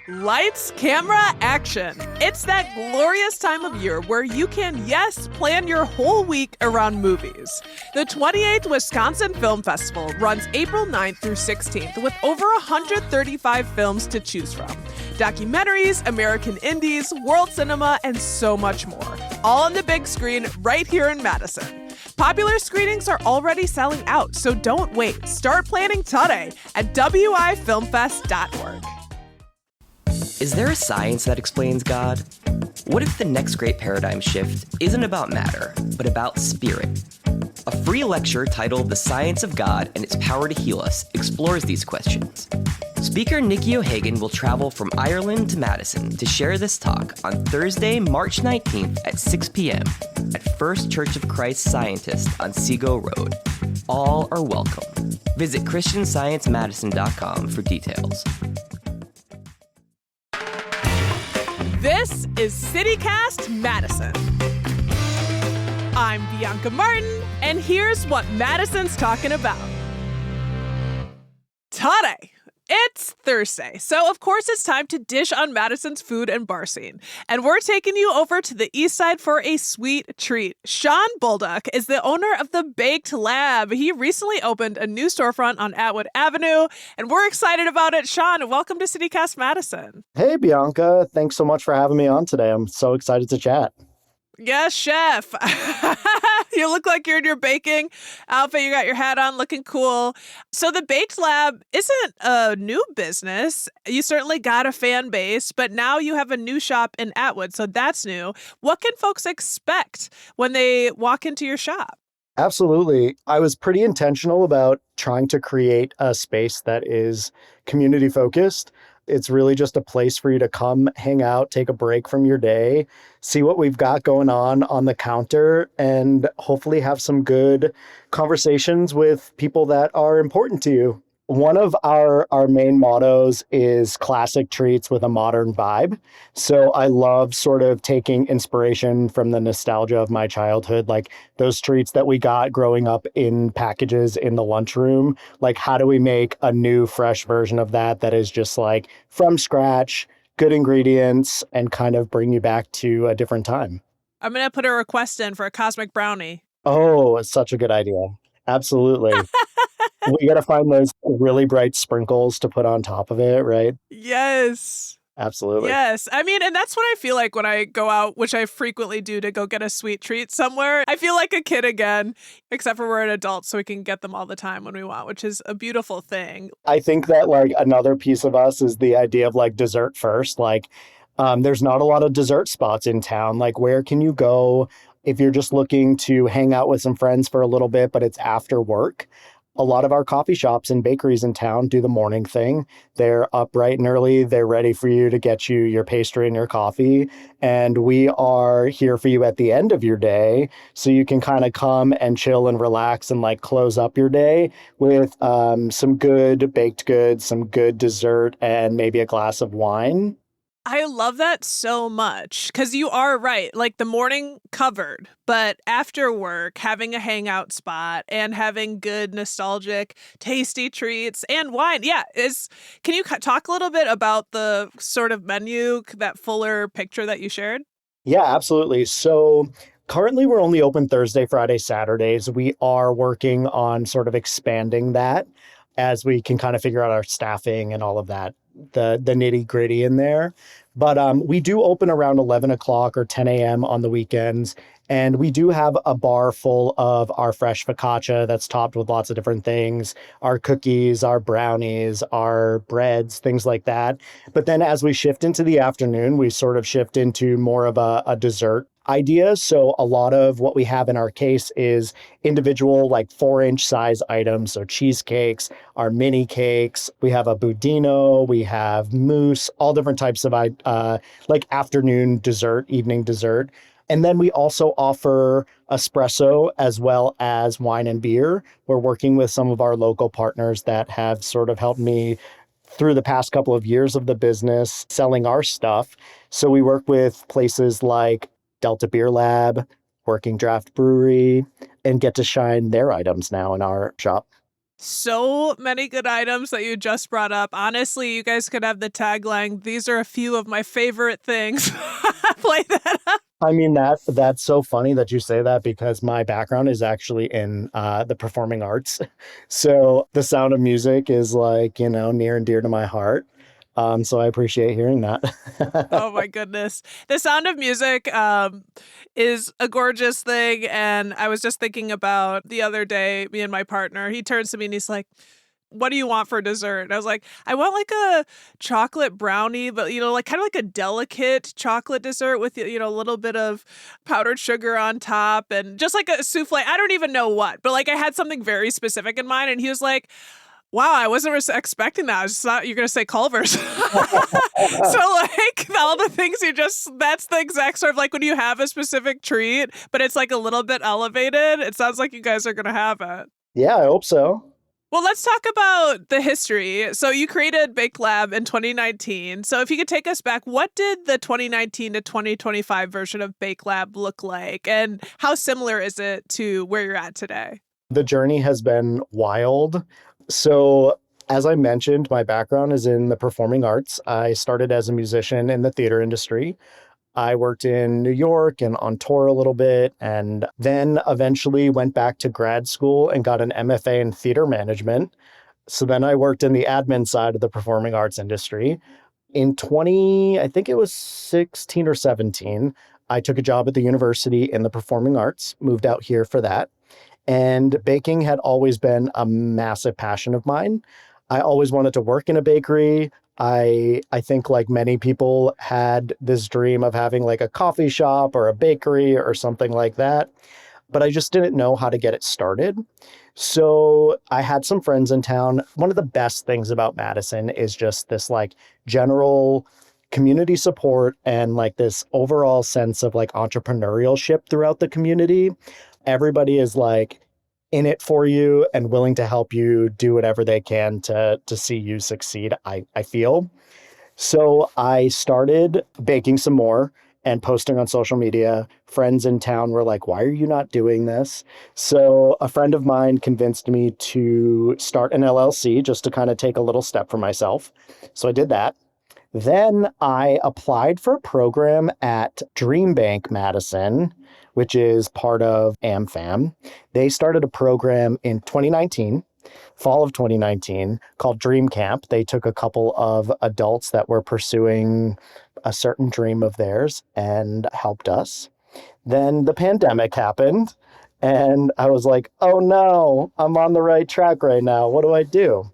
Lights, camera, action. It's that glorious time of year where you can, yes, plan your whole week around movies. The 28th Wisconsin Film Festival runs April 9th through 16th with over 135 films to choose from. Documentaries, American indies, world cinema, and so much more. All on the big screen right here in Madison. Popular screenings are already selling out, so don't wait. Start planning today at wifilmfest.org. Is there a science that explains God? What if the next great paradigm shift isn't about matter, but about spirit? A free lecture titled The Science of God and Its Power to Heal Us explores these questions. Speaker Nikki O'Hagan will travel from Ireland to Madison to share this talk on Thursday, March 19th at 6 p.m. at First Church of Christ Scientist on Seago Road. All are welcome. Visit ChristianScienceMadison.com for details. This is CityCast Madison. I'm Bianca Martin, and here's what Madison's talking about. Today, it's Thursday, so of course it's time to dish on Madison's food and bar scene. And we're taking you over to the east side for a sweet treat. Sean Bulldog is the owner of the Baked Lab. He recently opened a new storefront on Atwood Avenue, and we're excited about it. Sean, welcome to CityCast Madison. Hey, Bianca. Thanks so much for having me on today. I'm so excited to chat. Yes, chef. You look like you're in your baking outfit. You got your hat on, looking cool. So the Baked Lab isn't a new business. You certainly got a fan base, but now you have a new shop in Atwood, so that's new. What can folks expect when they walk into your shop? Absolutely. I was pretty intentional about trying to create a space that is community focused. It's really just a place for you to come, hang out, take a break from your day, see what we've got going on the counter, and hopefully have some good conversations with people that are important to you. One of our main mottos is classic treats with a modern vibe. So I love sort of taking inspiration from the nostalgia of my childhood, like those treats that we got growing up in packages in the lunchroom. Like, how do we make a new, fresh version of that is just like from scratch, good ingredients, and kind of bring you back to a different time? I'm going to put a request in for a cosmic brownie. Oh, it's such a good idea. Absolutely. We got to find those really bright sprinkles to put on top of it, right? Yes. Absolutely. Yes. I mean, and that's what I feel like when I go out, which I frequently do to go get a sweet treat somewhere. I feel like a kid again, except for we're an adult, so we can get them all the time when we want, which is a beautiful thing. I think that like another piece of us is the idea of like dessert first. Like there's not a lot of dessert spots in town. Like, where can you go if you're just looking to hang out with some friends for a little bit, but it's after work? A lot of our coffee shops and bakeries in town do the morning thing. They're up bright and early. They're ready for you to get you your pastry and your coffee. And we are here for you at the end of your day. So you can kind of come and chill and relax and like close up your day with some good baked goods, some good dessert, and maybe a glass of wine. I love that so much because you are right. Like the morning covered, but after work, having a hangout spot and having good, nostalgic, tasty treats and wine. Yeah. Can you talk a little bit about the sort of menu, that fuller picture that you shared? Yeah, absolutely. So currently we're only open Thursday, Friday, Saturdays. We are working on sort of expanding that as we can kind of figure out our staffing and all of that, the nitty gritty in there. But we do open around 11 o'clock or 10 a.m. on the weekends. And we do have a bar full of our fresh focaccia that's topped with lots of different things, our cookies, our brownies, our breads, things like that. But then as we shift into the afternoon, we sort of shift into more of a dessert idea. So a lot of what we have in our case is individual like 4-inch size items. So cheesecakes, our mini cakes, we have a budino, we have mousse, all different types of like afternoon dessert, evening dessert. And then we also offer espresso as well as wine and beer. We're working with some of our local partners that have sort of helped me through the past couple of years of the business selling our stuff. So we work with places like Delta Beer Lab, Working Draft Brewery, and get to shine their items now in our shop. So many good items that you just brought up. Honestly, you guys could have the tagline, "These are a few of my favorite things." Play that up. I mean, that's so funny that you say that because my background is actually in the performing arts. So the sound of music is like, near and dear to my heart. So I appreciate hearing that. Oh my goodness. The Sound of Music is a gorgeous thing. And I was just thinking about the other day, me and my partner, he turns to me and he's like, "What do you want for dessert?" And I was like, "I want like a chocolate brownie, but like kind of like a delicate chocolate dessert with, a little bit of powdered sugar on top and just like a souffle. I don't even know what, but like I had something very specific in mind." And he was like, "Wow, I wasn't expecting that. I just thought you're going to say Culver's." So, like, all the things that's the exact sort of like when you have a specific treat, but it's like a little bit elevated. It sounds like you guys are going to have it. Yeah, I hope so. Well, let's talk about the history. So you created Bake Lab in 2019. So if you could take us back, what did the 2019 to 2025 version of Bake Lab look like? And how similar is it to where you're at today? The journey has been wild. So, as I mentioned, my background is in the performing arts. I started as a musician in the theater industry. I worked in New York and on tour a little bit, and then eventually went back to grad school and got an MFA in theater management. So then I worked in the admin side of the performing arts industry. In I think it was 16 or 17, I took a job at the university in the performing arts, moved out here for that. And baking had always been a massive passion of mine. I always wanted to work in a bakery. I think like many people had this dream of having like a coffee shop or a bakery or something like that, but I just didn't know how to get it started. So I had some friends in town. One of the best things about Madison is just this like general community support and like this overall sense of like entrepreneurship throughout the community. Everybody is like in it for you and willing to help you do whatever they can to see you succeed, I feel. So I started baking some more and posting on social media. Friends in town were like, "Why are you not doing this?" So a friend of mine convinced me to start an LLC just to kind of take a little step for myself. So I did that. Then I applied for a program at Dream Bank Madison, which is part of AmFam. They started a program in 2019, fall of 2019, called Dream Camp. They took a couple of adults that were pursuing a certain dream of theirs and helped us. Then the pandemic happened, and I was like, "Oh no, I'm on the right track right now. What do I do?"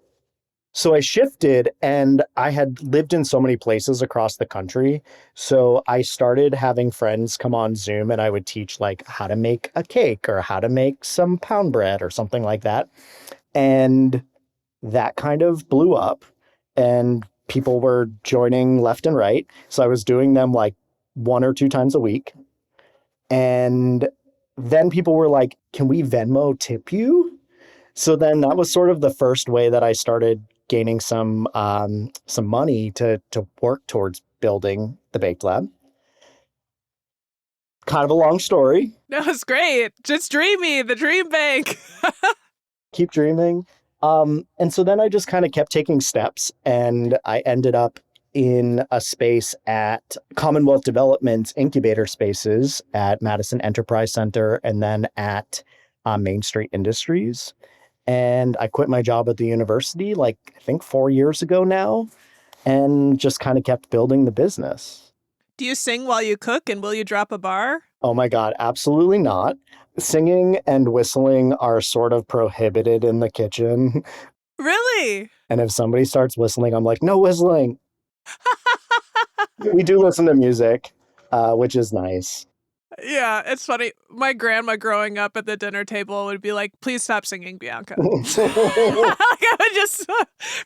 So I shifted, and I had lived in so many places across the country. So I started having friends come on Zoom and I would teach like how to make a cake or how to make some pound bread or something like that. And that kind of blew up and people were joining left and right. So I was doing them like 1 or 2 times a week. And then people were like, "Can we Venmo tip you?" So then that was sort of the first way that I started gaining some money to work towards building the Baked Lab. Kind of a long story. That was great. Just dreamy, the dream bank. Keep dreaming. And so then I just kind of kept taking steps, and I ended up in a space at Commonwealth Development's incubator spaces at Madison Enterprise Center and then at Main Street Industries. And I quit my job at the university, like I think 4 years ago now, and just kind of kept building the business. Do you sing while you cook, and will you drop a bar? Oh my God, absolutely not. Singing and whistling are sort of prohibited in the kitchen. Really? And if somebody starts whistling, I'm like, "No whistling." We do listen to music, which is nice. Yeah, it's funny. My grandma growing up at the dinner table would be like, "Please stop singing, Bianca." Like, I would just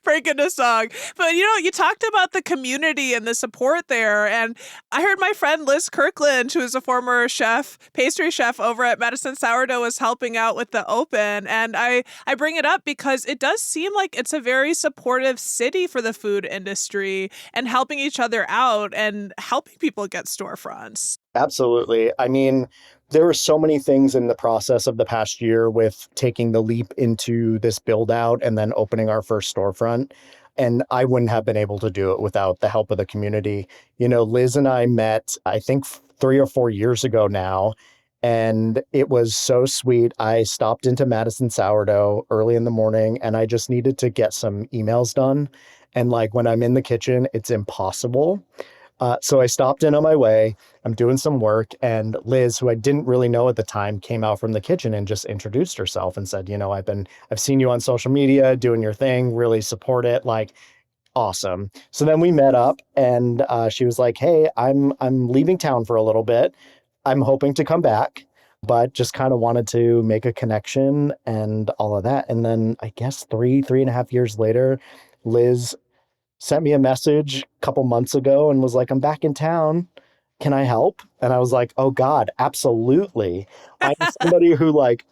break into song. But you talked about the community and the support there. And I heard my friend Liz Kirkland, who is a former chef, pastry chef over at Madison Sourdough, was helping out with the open. And I bring it up because it does seem like it's a very supportive city for the food industry and helping each other out and helping people get storefronts. Absolutely. I mean, There were so many things in the process of the past year with taking the leap into this build out and then opening our first storefront. And I wouldn't have been able to do it without the help of the community. You know, Liz and I met, I think 3 or 4 years ago now, and it was so sweet. I stopped into Madison Sourdough early in the morning and I just needed to get some emails done. And like when I'm in the kitchen, it's impossible. So I stopped in on my way. I'm doing some work, and Liz, who I didn't really know at the time, came out from the kitchen and just introduced herself and said, I've seen you on social media doing your thing, really support it. Like, awesome. So then we met up, and she was like, "Hey, I'm leaving town for a little bit. I'm hoping to come back, but just kind of wanted to make a connection and all of that." And then I guess 3.5 years later, Liz sent me a message a couple months ago and was like, "I'm back in town. Can I help?" And I was like, "Oh God, absolutely." I'm somebody who like,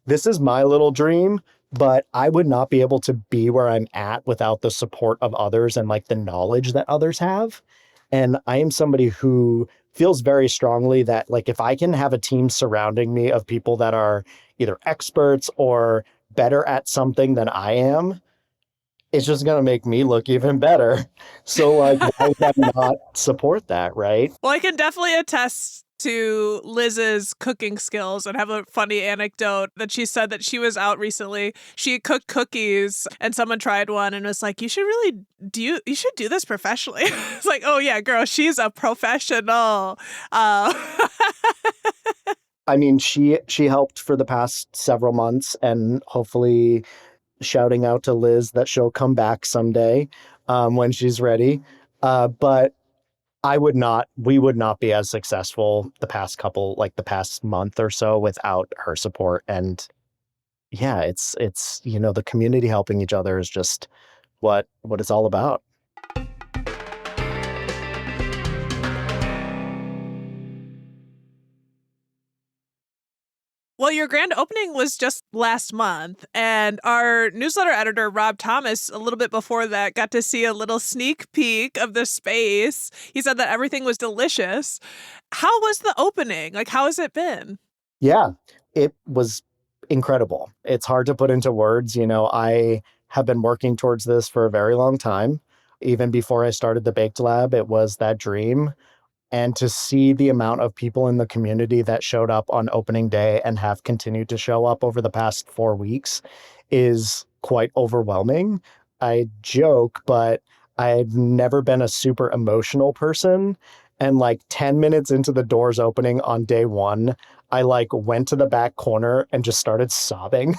this is my little dream, but I would not be able to be where I'm at without the support of others and like the knowledge that others have. And I am somebody who feels very strongly that like if I can have a team surrounding me of people that are either experts or better at something than I am, it's just going to make me look even better. So like, why would I not support that, right? Well, I can definitely attest to Liz's cooking skills and have a funny anecdote that she said that she was out recently. She cooked cookies and someone tried one and was like, you should do this professionally. It's like, oh yeah, girl, she's a professional. I mean, she helped for the past several months, and hopefully shouting out to Liz that she'll come back someday when she's ready. But we would not be as successful the past month or so without her support. And yeah, it's, the community helping each other is just what it's all about. Well, your grand opening was just last month, and our newsletter editor, Rob Thomas, a little bit before that, got to see a little sneak peek of the space. He said that everything was delicious. How was the opening? Like, how has it been? Yeah, it was incredible. It's hard to put into words. I have been working towards this for a very long time. Even before I started the Baked Lab, it was that dream. And to see the amount of people in the community that showed up on opening day and have continued to show up over the past 4 weeks is quite overwhelming. I joke, but I've never been a super emotional person. And like 10 minutes into the doors opening on day one, I like went to the back corner and just started sobbing.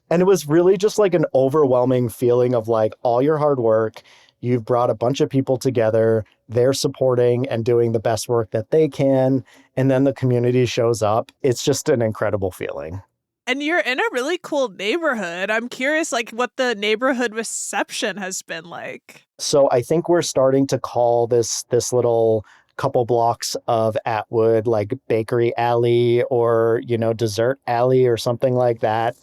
And it was really just like an overwhelming feeling of like all your hard work. You've brought a bunch of people together. They're supporting and doing the best work that they can. And then the community shows up. It's just an incredible feeling. And you're in a really cool neighborhood. I'm curious, like, what the neighborhood reception has been like. So I think we're starting to call this little couple blocks of Atwood like Bakery Alley or, Dessert Alley or something like that.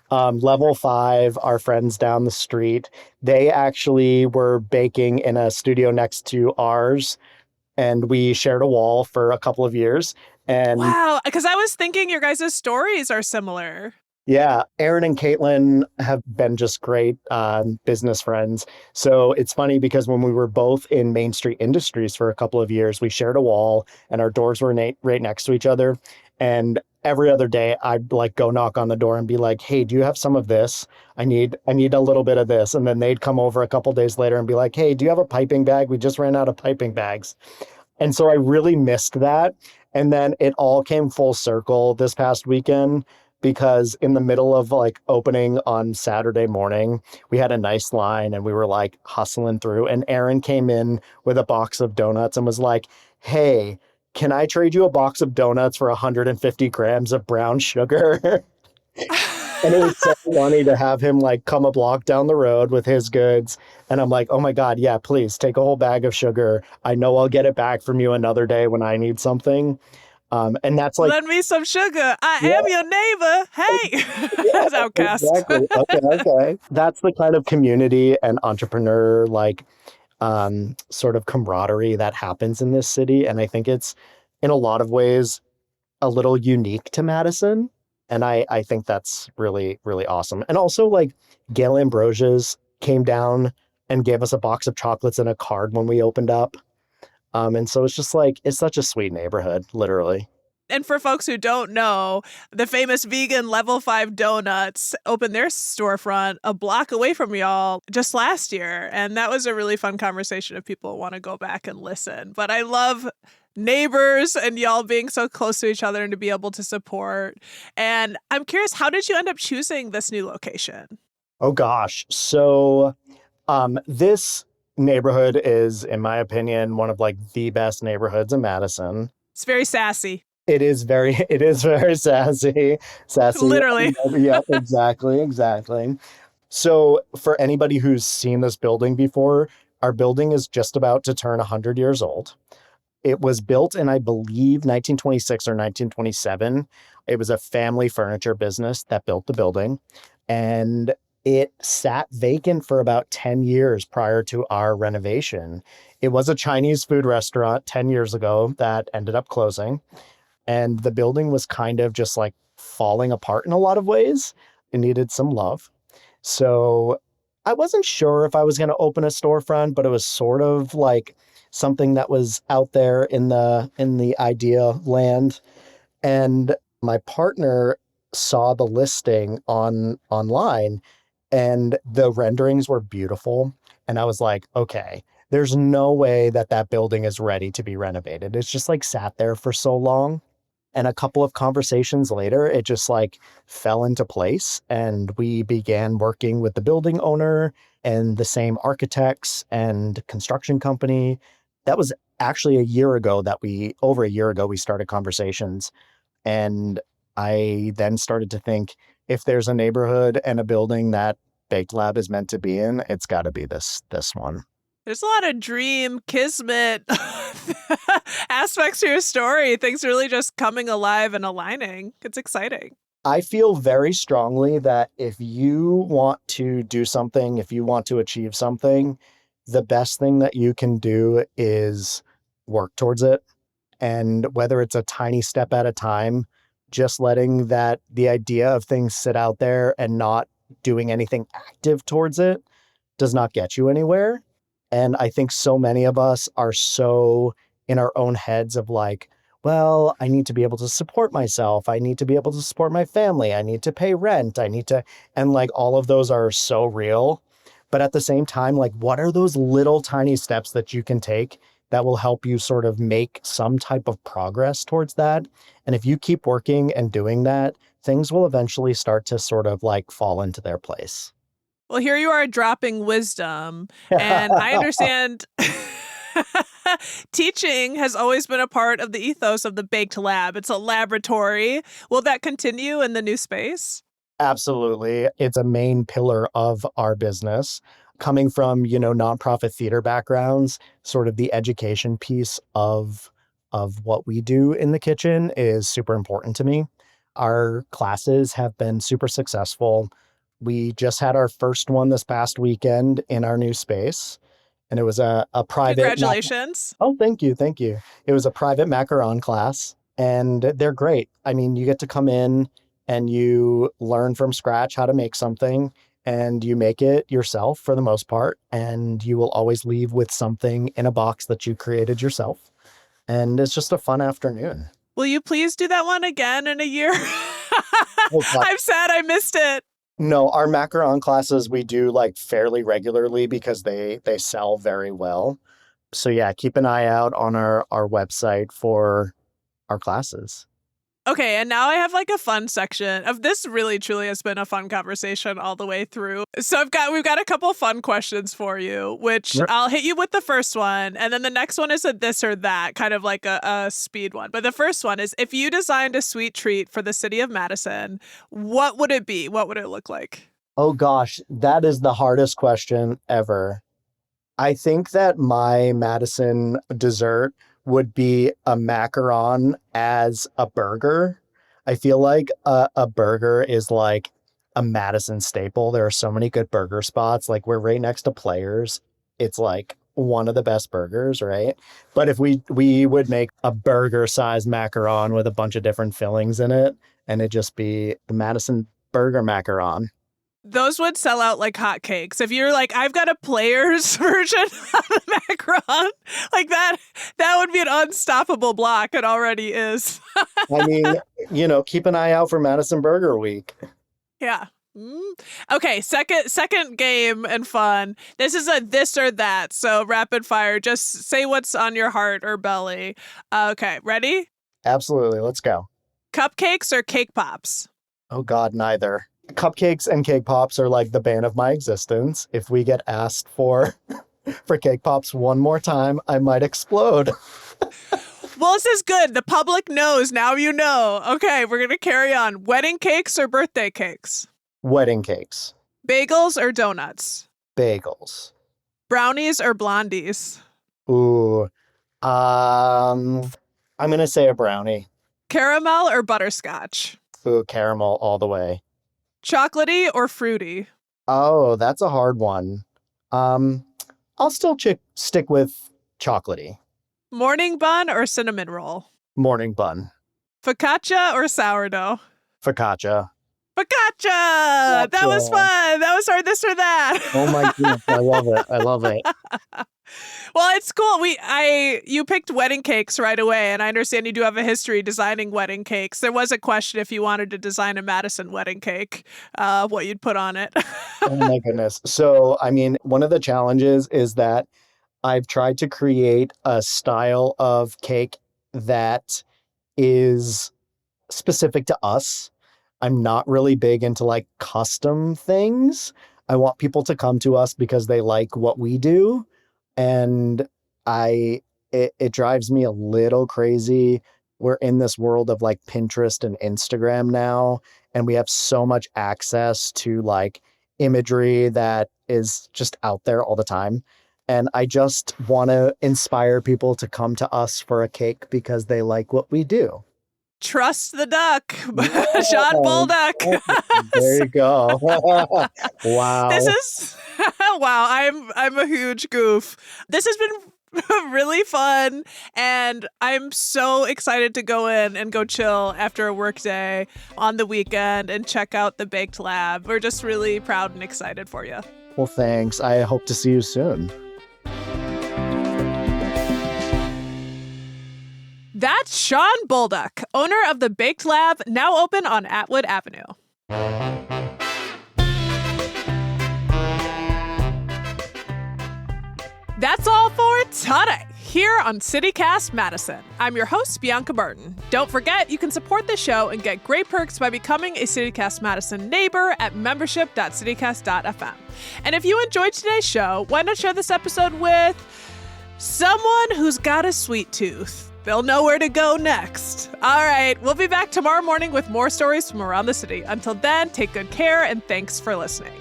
Level 5, our friends down the street, they actually were baking in a studio next to ours, and we shared a wall for a couple of years. And wow, because I was thinking your guys' stories are similar. yeah, Aaron and Caitlin have been just great business friends. So it's funny because when we were both in Main Street Industries for a couple of years, we shared a wall and our doors were right next to each other. And every other day I'd like go knock on the door and be like, "Hey, do you have some of this? I need a little bit of this." And then they'd come over a couple days later and be like, "Hey, do you have a piping bag? We just ran out of piping bags." And so I really missed that. And then it all came full circle this past weekend because in the middle of like opening on Saturday morning, we had a nice line and we were like hustling through. And Aaron came in with a box of donuts and was like, "Hey, can I trade you a box of donuts for 150 grams of brown sugar?" And it was so funny to have him like come a block down the road with his goods. And I'm like, "Oh my God, yeah, please take a whole bag of sugar. I know I'll get it back from you another day when I need something." And that's like, lend me some sugar. I yeah, am your neighbor. Hey, yeah, as Outcast. exactly. Okay. That's the kind of community and entrepreneur like sort of camaraderie that happens in this city. And I think it's in a lot of ways a little unique to Madison. And I think that's really, really awesome. And also, like, Gail Ambrosia's came down and gave us a box of chocolates and a card when we opened up. And so it's just like, it's such a sweet neighborhood, literally. And for folks who don't know, the famous vegan Level 5 Donuts opened their storefront a block away from y'all just last year. And that was a really fun conversation if people want to go back and listen. But I love neighbors and y'all being so close to each other and to be able to support. And I'm curious, how did you end up choosing this new location? Oh gosh. So this neighborhood is, in my opinion, one of like the best neighborhoods in Madison. It's very sassy. It is very sassy. Sassy. Literally. Yeah, exactly. So for anybody who's seen this building before, our building is just about to turn 100 years old. It was built in, I believe, 1926 or 1927. It was a family furniture business that built the building, and it sat vacant for about 10 years prior to our renovation. It was a Chinese food restaurant 10 years ago that ended up closing. And the building was kind of just like falling apart in a lot of ways. It needed some love. So I wasn't sure if I was going to open a storefront, but it was sort of like something that was out there in the idea land. And my partner saw the listing online, and the renderings were beautiful. And I was like, okay, there's no way that that building is ready to be renovated. It's just like sat there for so long. And a couple of conversations later, it just like fell into place. And we began working with the building owner and the same architects and construction company. That was actually over a year ago, we started conversations. And I then started to think, if there's a neighborhood and a building that Baked Lab is meant to be in, it's got to be this one. There's a lot of dream, kismet aspects to your story. Things really just coming alive and aligning. It's exciting. I feel very strongly that if you want to do something, if you want to achieve something, the best thing that you can do is work towards it. And whether it's a tiny step at a time, just letting the idea of things sit out there and not doing anything active towards it does not get you anywhere. And I think so many of us are so in our own heads of like, well, I need to be able to support myself. I need to be able to support my family. I need to pay rent. And like all of those are so real. But at the same time, like, what are those little tiny steps that you can take that will help you sort of make some type of progress towards that? And if you keep working and doing that, things will eventually start to sort of like fall into their place. Well, here you are dropping wisdom, and I understand teaching has always been a part of the ethos of the Baked Lab. It's a laboratory. Will that continue in the new space? Absolutely. It's a main pillar of our business. Coming from, nonprofit theater backgrounds, sort of the education piece of what we do in the kitchen is super important to me. Our classes have been super successful. We just had our first one this past weekend in our new space, and it was a private. Congratulations. Oh, thank you. It was a private macaron class, and they're great. I mean, you get to come in and you learn from scratch how to make something, and you make it yourself for the most part, and you will always leave with something in a box that you created yourself. And it's just a fun afternoon. Will you please do that one again in a year? I'm sad I missed it. No, our macaron classes we do like fairly regularly because they sell very well. So yeah, keep an eye out on our website for our classes. Okay, and now I have like a fun section of this. Really, truly has been a fun conversation all the way through. So we've got a couple fun questions for you, which Sure. I'll hit you with the first one, and then the next one is a this or that, kind of like a speed one. But the first one is, if you designed a sweet treat for the city of Madison, what would it be? What would it look like? Oh gosh, that is the hardest question ever. I think that my Madison dessert would be a macaron as a burger. I feel like a burger is like a Madison staple. There are so many good burger spots. Like we're right next to Players. It's like one of the best burgers, right? But if we would make a burger-sized macaron with a bunch of different fillings in it, and it'd just be the Madison burger macaron. Those would sell out like hotcakes. If you're like, I've got a player's version of the macaron, like that would be an unstoppable block. It already is. I mean, keep an eye out for Madison Burger Week. Yeah. Okay, second game and fun. This is a this or that, so rapid fire. Just say what's on your heart or belly. Okay, ready? Absolutely. Let's go. Cupcakes or cake pops? Oh, God, neither. Cupcakes and cake pops are like the bane of my existence. If we get asked for cake pops one more time, I might explode. Well, this is good. The public knows. Now you know. Okay, we're going to carry on. Wedding cakes or birthday cakes? Wedding cakes. Bagels or donuts? Bagels. Brownies or blondies? Ooh. I'm going to say a brownie. Caramel or butterscotch? Ooh, caramel all the way. Chocolatey or fruity? Oh, that's a hard one. I'll still stick with chocolatey. Morning bun or cinnamon roll? Morning bun. Focaccia or sourdough? Focaccia. Focaccia! That was fun. That was our this or that. Oh my goodness, I love it. I love it. Well, it's cool. You picked wedding cakes right away, and I understand you do have a history designing wedding cakes. There was a question if you wanted to design a Madison wedding cake, what you'd put on it. Oh my goodness. So, I mean, one of the challenges is that I've tried to create a style of cake that is specific to us. I'm not really big into like custom things. I want people to come to us because they like what we do. And it drives me a little crazy. We're in this world of like Pinterest and Instagram now, and we have so much access to like imagery that is just out there all the time. And I just want to inspire people to come to us for a cake because they like what we do. Trust the duck, Sean Bolduck. There you go. Wow. This is wow. I'm a huge goof. This has been really fun, and I'm so excited to go in and go chill after a work day on the weekend and check out the Baked Lab. We're just really proud and excited for you. Well, thanks. I hope to see you soon. That's Sean Bolduck, owner of the Baked Lab, now open on Atwood Avenue. That's all for today here on CityCast Madison. I'm your host, Bianca Martin. Don't forget, you can support the show and get great perks by becoming a CityCast Madison neighbor at membership.citycast.fm. And if you enjoyed today's show, why not share this episode with someone who's got a sweet tooth? They'll know where to go next. All right, we'll be back tomorrow morning with more stories from around the city. Until then, take good care and thanks for listening.